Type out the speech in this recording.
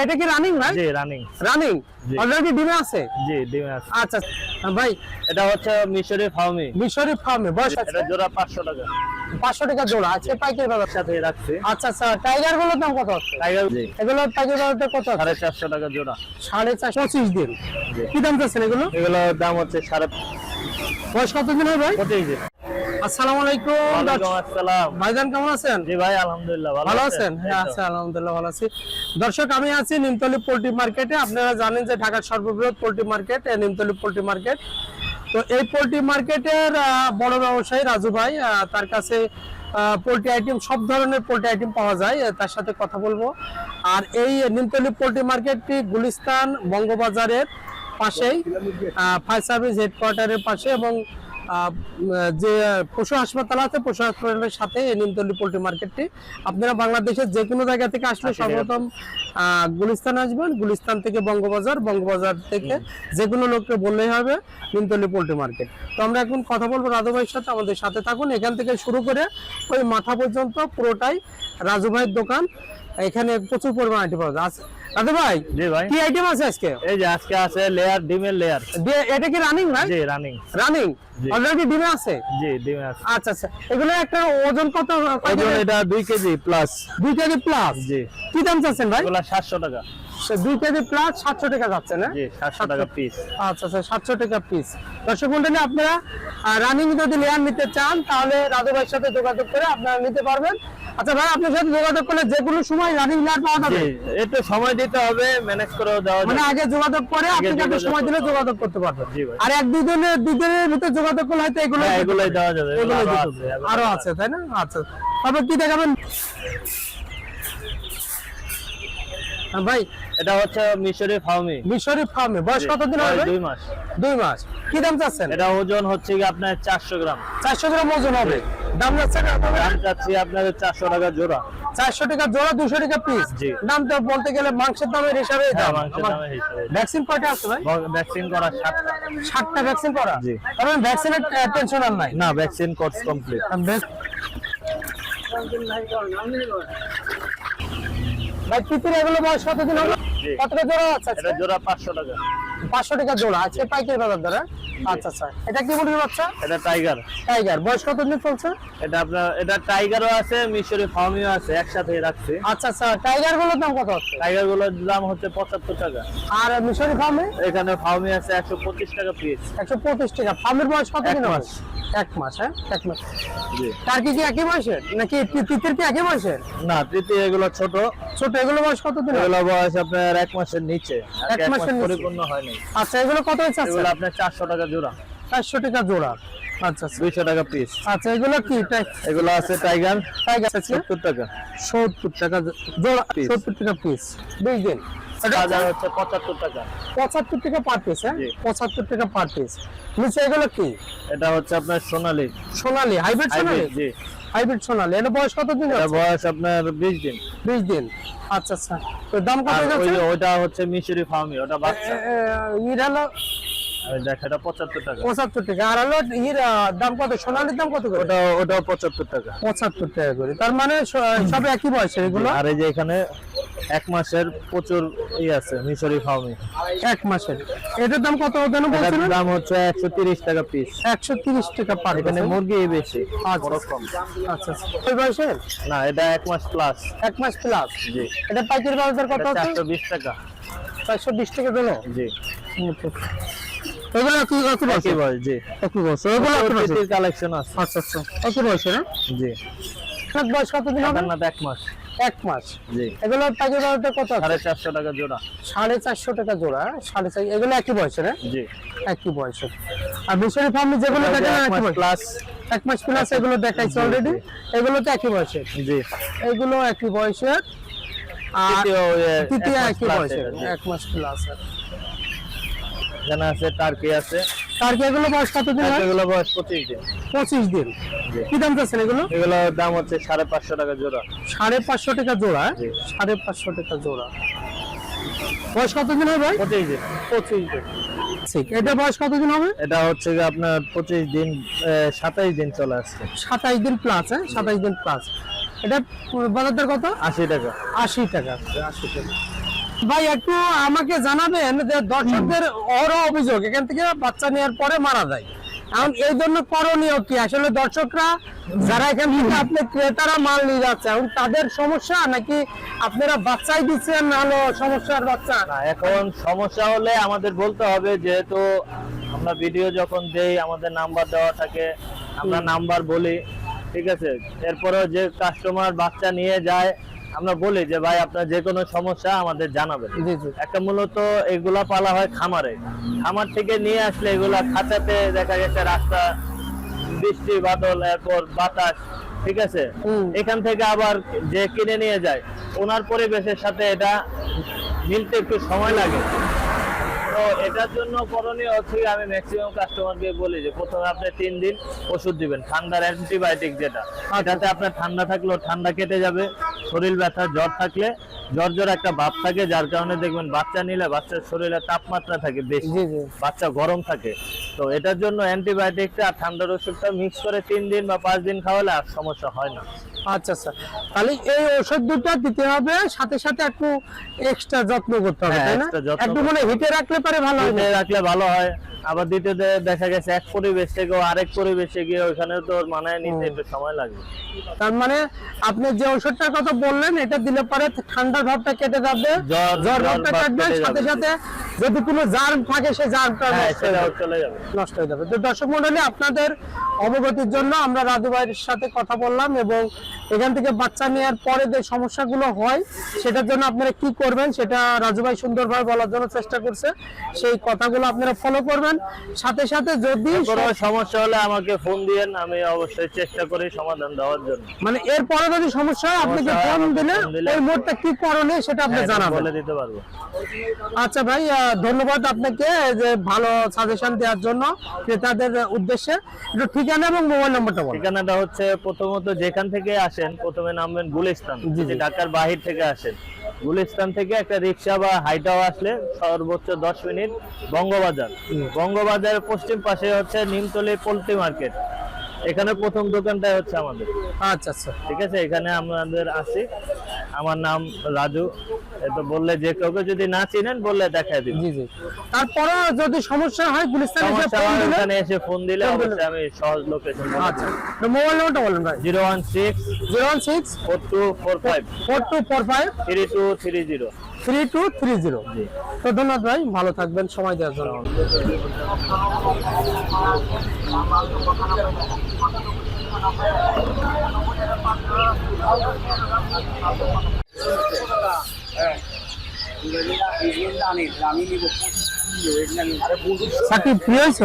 এটা কি রানিং ভাই? জি রানিং। রানিং জি। অলরেডি ডিমে আছে? জি ডিমে আছে। আচ্ছা ভাই, এটা হচ্ছে মিশরি ফার্মি। মিশরি ফার্মে বয়স আছে? এটা জোড়া 500 টাকা। 500 টাকা জোড়া আছে পাইকারি বাজার সাথে রাখছি। আচ্ছা আচ্ছা, টাইগার গুলোর দাম কত আছে? টাইগার জি এগুলো পাইকারি বাজারটা কত আছে? 450 টাকা জোড়া। 450, 25 দিন। জি। কি দাম চাচ্ছেন এগুলো? এগুলোর দাম হচ্ছে বয়স কত দিন হয় ভাই? 25 দিন। আসসালামু আলাইকুম। ওয়ালাইকুম আসসালাম। ভাইজান কেমন আছেন? জি ভাই আলহামদুলিল্লাহ ভালো আছেন? হ্যাঁ আচ্ছা, আলহামদুলিল্লাহ ভালো আছি। দর্শক, আমি আছি নিমতলী পোল্ট্রি মার্কেটে। আপনারা জানেন যে ঢাকার সর্ববৃহৎ poultry market Nimtali poultry market. তো এই পোল্ট্রি মার্কেটের বড় ব্যবসায়ী রাজু ভাই, তার কাছে পোল্ট্রি আইটেম, সব ধরনের পোল্ট্রি আইটেম পাওয়া যায়। তার সাথে কথা বলবো। আর এই নিমতলী পোল্ট্রি মার্কেটটি গুলিস্তান বঙ্গবাজারের পাশেই, ফায়ার সার্ভিস হেডকোয়ার্টারের পাশে, এবং যে পশু হাসপাতাল আছে, পশু হাসপাতালের সাথে এই নিমতলী পোল্ট্রি মার্কেটটি। আপনারা বাংলাদেশের যে কোনো জায়গা থেকে আসলে সর্বপ্রথম গুলিস্তান আসবেন, গুলিস্তান থেকে বঙ্গবাজার, বঙ্গবাজার থেকে যে কোনো লোককে বললেই হবে নিমতলী পোল্ট্রি মার্কেট। তো আমরা এখন কথা বলবো রাজু ভাইয়ের সাথে, আমাদের সাথে থাকুন। এখান থেকে শুরু করে ওই মাথা পর্যন্ত পুরোটাই রাজু ভাইয়ের দোকান। এখানে প্রচুর পরিমাণ আইটেম পাওয়া যায়। রাজু ভাই, জি ভাই কি আইটেম আছে আজকে? এই যে আজকে আছে লেয়ার, ডিমের লেয়ার। এটা কি রানিং ভাই? জি রানিং। রানিং জি। অলরেডি ডিমে আছে? জি ডিমে আছে। আচ্ছা আচ্ছা, এগুলো একটা ওজন কত? ওজন এটা 2 কেজি প্লাস। 2 KG plus? জি। কি দাম চাচ্ছেন ভাই? এগুলা 700 টাকা। 2 কেজি প্লাস 700 টাকা যাচ্ছে না? জি 700 টাকা পিস। আচ্ছা আচ্ছা, 700 টাকা পিস। দর্শক মণ্ডলী, আপনারা রানিং যদি লেয়ার নিতে চান তাহলে রাজু ভাইয়ের সাথে যোগাযোগ করে আপনারা নিতে পারবেন। আচ্ছা ভাই, আপনার সাথে যোগাযোগ করলে যে কোনো সময় রানিং লেয়ার পাওয়া যাবে? জি, একটু সময় দিতে হবে, ম্যানেজ করে দেওয়া যাবে। মানে আগে যোগাযোগ করে আগে আপনি একটা যোগাযোগ সময় দিলে করতে যোগাযোগ করতে পারবেন। জি ভাই। আর 1-2 দিনের ভিতরে যোগাযোগ করলে হয়তো এগুলো হ্যাঁ, এগুলোই দেওয়া যাবে। এগুলোই এগুলো দিতে আছে, হবে। এগুলো আরো আছে। আছে তাই না? আচ্ছা, তবে কি দেখাবেন ভাই? এটা হচ্ছে মিশরি ফার্মি। মিশরি ফার্মে বয়স কতদিন হবে? 2 মাস। 2 মাস। কি দাম চাচ্ছেন? এটা ওজন হচ্ছে কি আপনার 400 গ্রাম। 400 গ্রাম ওজন হবে। দাম যাচ্ছে না? দাম চাচ্ছি আপনাদের 400 টাকা জোড়া। 400 টাকা জোড়া, 200 টাকা পিস। জি। দাম তো বলতে গেলে মাংসের দামের হিসাবে হ্যাঁ, দাম। মাংসের দামের হিসাবে। ভ্যাকসিন কয়টা আছে ভাই? ভ্যাকসিন করা 7টা। 7টা ভ্যাকসিন করা? জি। কারণ ভ্যাকসিনের টেনশন আর নাই। না, ভ্যাকসিন কোর্স কমপ্লিট। ভাই তিতির এগুলো বয়স কতদিন হবে? জি। কতটা জোড়া আছে? এটা জোড়া 500 টাকা। 500 টাকা জোড়া আছে পাইকারি বাজার দ্বারা। আচ্ছা আচ্ছা, এটা কি মুরগির বাচ্চা? এটা টাইগার। টাইগার বয়স কতদিন চলছে? এটা টাইগারও আছে, মিশরি ফার্মিও আছে, একসাথে রাখছি। আচ্ছা আচ্ছা, টাইগার গুলোর দাম কত আছে? টাইগার গুলোর দাম হচ্ছে 75 টাকা। আর মিশরি ফার্মে? এখানে ফার্মি আছে 125 টাকা পিস। 125 টাকা। ফার্মের বয়স কতদিন এক হবে? মাস। 1 মাস। হ্যাঁ 1 মাস। জি। টার্কি কি একই বয়সের নাকি তিতির কি একই বয়সের? না, তৃতীয় এগুলো ছোট। ছোট। এগুলো বয়স কতদিন হবে? এগুলো বয়স আপনার 1 মাসের নিচে। এক মাসের নিচে। পরিপূর্ণ হয়নি। আচ্ছা, এগুলো কত হচ্ছে? এগুলো আপনার 400 টাকা জোড়া। 400 টাকা জোড়া। আচ্ছা আচ্ছা। 200 টাকা পিস। আচ্ছা, এগুলো কি এগুলো আছে টাইগার। টাইগার আছে? 70 টাকা। 70 টাকা জোড়া, Piece। 70 টাকা পিস। 20 দিন। বাজার হচ্ছে 75 টাকা। 75 টাকা পার পিস। হ্যাঁ জি। 75 টাকা পার পিস। নিচে এগুলো কি? এটা হচ্ছে আপনার সোনালী। সোনালী, হাইব্রিড সোনালী? হাইব্রিড। জি। হাইব্রিড সোনালী। এর বয়স কতদিন এটা আছে? বয়স আপনার 20 দিন। 20 দিন। আচ্ছা আচ্ছা, তো দাম কত আর যাচ্ছে? ওইটা হচ্ছে মিশরি ফার্মি, ওটা বাচ্চা। ইর হলো ওই দেখ, এটা 75 টাকা। 75 টাকা। আর হলো ইর দাম কত? সোনালীর দাম কত করে? ওটাও 75 টাকা। 75 টাকা করে। তার মানে সব একই বয়সের এগুলো? আর এই যে এখানে 1 মাসের প্রচুর আছে মিশরি ফার্মি। 1 মাসের। এটার দাম কত যেন এটার বলছিলেন? দাম হচ্ছে 130 টাকা পিস। 130 টাকা পার পিস। এখানে মুরগি বেশি, আচ্ছা বড় কম। আচ্ছা। ওই বয়সের? না, এটা 1 মাস প্লাস। 1 মাস প্লাস। জি। এটা পাইকারি বাজার কত এটা আছে? 420 টাকা। 420 টাকা দিলো? জি। এগুলো কি কত বয়স? একই বয়স। জি। একই বয়স। এগুলো কত বয়স? প্রতিটির কালেকশন আছে। আচ্ছা আচ্ছা, কত বয়স না? জি। আপনার বয়স কতদিন হবে? না, 1 মাস। 1 মাস। জি। এগুলো পাইকারি বাজারটা কত আছে? 450 টাকা জোড়া। 450 টাকা জোড়া। 450। এগুলো একই বয়সের? হ্যাঁ জি। একই বয়সের। আর মিশরি ফার্মে যেগুলো এটা দেখেন 1 একই মাস বয়স? প্লাস। 1 মাস প্লাস। এগুলো দেখাইছে জি, অলরেডি। জি। এগুলো তো একই বয়সের। জি। এগুলো একই বয়সের। আর তৃতীয় তৃতীয় 1 মাস একই plus বয়সের। এটা, জি। 1 মাস প্লাস। এখানে আছে টার্কি আছে। তার কি এগুলো বয়স কতদিন হয়? এগুলো বয়স 25 দিন। 25 দিন। জি। কি দাম চাচ্ছেন এগুলো? এগুলোর দাম হচ্ছে 550 টাকা জোড়া। 550 টাকা জোড়া। জি। 550 টাকা জোড়া। বয়স কতদিন হয় ভাই? 25 দিন। 25 দিন। ঠিক। এটা বয়স কতদিন হবে? এটা হচ্ছে কি আপনার 25 দিন, 27 দিন চলে আসছে। 27 দিন প্লাস। হ্যাঁ 27 দিন প্লাস। এটা বাজার দর কত? 80 টাকা। 80 টাকা। 80 টাকা। ভাই একটু আমাকে জানাবেন যে দর্শকদের অহরহ অভিযোগ এখান থেকে বাচ্চা নেওয়ার পরে মারা যায়, এখন এই জন্য করণীয় কি? আসলে দর্শকরা যারা এখান থেকে আপনি ক্রেতারা মাল নিয়ে যাচ্ছে, এখন তাদের সমস্যা নাকি আপনারা বাচ্চাই দিচ্ছেন হলো সমস্যার বাচ্চা? না, এখন সমস্যা হলে আমাদের বলতে হবে, যেহেতু আমরা ভিডিও যখন দেই আমাদের নাম্বার দেওয়া থাকে, আমরা নাম্বার বলি, ঠিক আছে। এরপরেও যে কাস্টমার বাচ্চা নিয়ে যায় আমরা বলি যে ভাই আপনার যে কোনো সমস্যা আমাদের জানাবেন। জি জি। একটা মূলত এগুলা পালা হয় খামারে, খামার থেকে নিয়ে আসলে এগুলা খাঁচাতে দেখা গেছে রাস্তা, বৃষ্টি বাদল, এরপর বাতাস, ঠিক আছে, এখান থেকে আবার যে কিনে নিয়ে যায় ওনার পরিবেশের সাথে এটা মিলতে একটু সময় লাগে। তো এটার জন্য করণীয় হচ্ছে আমি ম্যাক্সিমাম কাস্টমারকে বলি যে প্রথমে আপনি 3 দিন ওষুধ দিবেন, ঠান্ডার অ্যান্টিবায়োটিক, যেটা এটাতে আপনার ঠান্ডা থাকলেও ঠান্ডা কেটে যাবে, শরীর ব্যথা জ্বর থাকলে জ্বর একটা ভাব থাকে, যার কারণে দেখবেন বাচ্চা নিলে বাচ্চার শরীরে তাপমাত্রা থাকে বেশি, জি জি। বাচ্চা গরম থাকে। তো এটার জন্য অ্যান্টিবায়োটিকটা আর ঠান্ডার ওষুধটা মিক্স করে 3 দিন বা 5 দিন খাওয়ালে আর সমস্যা হয় না। আচ্ছা আচ্ছা, তাহলে এই ওষুধ দুটো দিতে হবে, সাথে সাথে একটু এক্সট্রা যত্ন করতে হবে, হ্যাঁ, তাই না? extra যত্ন একটু মানে হিটে রাখলে পারে ভালো হয় না? হিটে রাখলে ভালো হয়। আবার দ্বিতীয়তে দেখা গেছে এক পরিবেশ থেকে আরেক পরিবেশে গিয়ে ওইখানে তো মানায় নিতে একটু সময় লাগে। তার মানে আপনি যে ওষুধটার কথা বললেন এটা দিলে পরে ঠান্ডার ভাবটা কেটে যাবে, জ্বর ভাবটা কাটবে, সাথে সাথে যদি কোনো জার্ম থাকে সেই জার্মটা চলে যাবে, নষ্ট হয়ে যাবে। তো দর্শক মণ্ডলী, আপনাদের অবগতির জন্য আমরা রাজু ভাইয়ের সাথে কথা বললাম এবং এখান থেকে বাচ্চা নেওয়ার পরে যে সমস্যাগুলো হয় সেটার জন্য আপনারা কি করবেন সেটা রাজু ভাই সুন্দরভাবে বলার জন্য চেষ্টা করছে, সেই কথাগুলো আপনারা ফলো করবেন। সাথে সাথে যদি কোনো সমস্যা হলে আমাকে ফোন দিয়েন, আমি অবশ্যই চেষ্টা করি সমাধান দেওয়ার জন্য। মানে এরপরে যদি সমস্যা হয় আপনাকে ফোন দিলে ওই মুহূর্তে কি করণীয় সেটা আপনি জানাবেন, বলে দিতে পারবো। আচ্ছা ভাই, ধন্যবাদ আপনাকে যে ভালো সাজেশন দেওয়ার জন্য ক্রেতাদের উদ্দেশ্যে। একটু ঠিকানা এবং মোবাইল নম্বরটা বলুন। ঠিকানাটা হচ্ছে প্রথমত যেখান থেকে আসেন প্রথমে নামবেন গুলিস্তান, যদি ঢাকার বাহির থেকে আসেন গুলিস্তান থেকে একটা রিক্সা বা হাইটাও আসলে সর্বোচ্চ 10 মিনিট বঙ্গবাজার, বঙ্গবাজারের পশ্চিম পাশে হচ্ছে নিমতলী পোল্ট্রি মার্কেট, এখানে প্রথম দোকানটাই হচ্ছে আমাদের। আচ্ছা আচ্ছা, ঠিক আছে, এখানে আমাদের আছি, আমার নাম রাজু। এটা বললে যে কাউকে যদি না চিনেন বললে দেখায় দিই। জি জি। তারপরে যদি সমস্যা হয় গুলিস্তান এখানে এসে ফোন দিলে অবশ্যই আমি সহজ লোকেশন। আচ্ছা, মোবাইল নম্বরটা বলেন ভাই। 016 4245 4245 3230। 3230। জি, তো ধন্যবাদ ভাই, ভালো থাকবেন সময় দেওয়ার জন্য। সাকিব প্রিয় হয়েছে?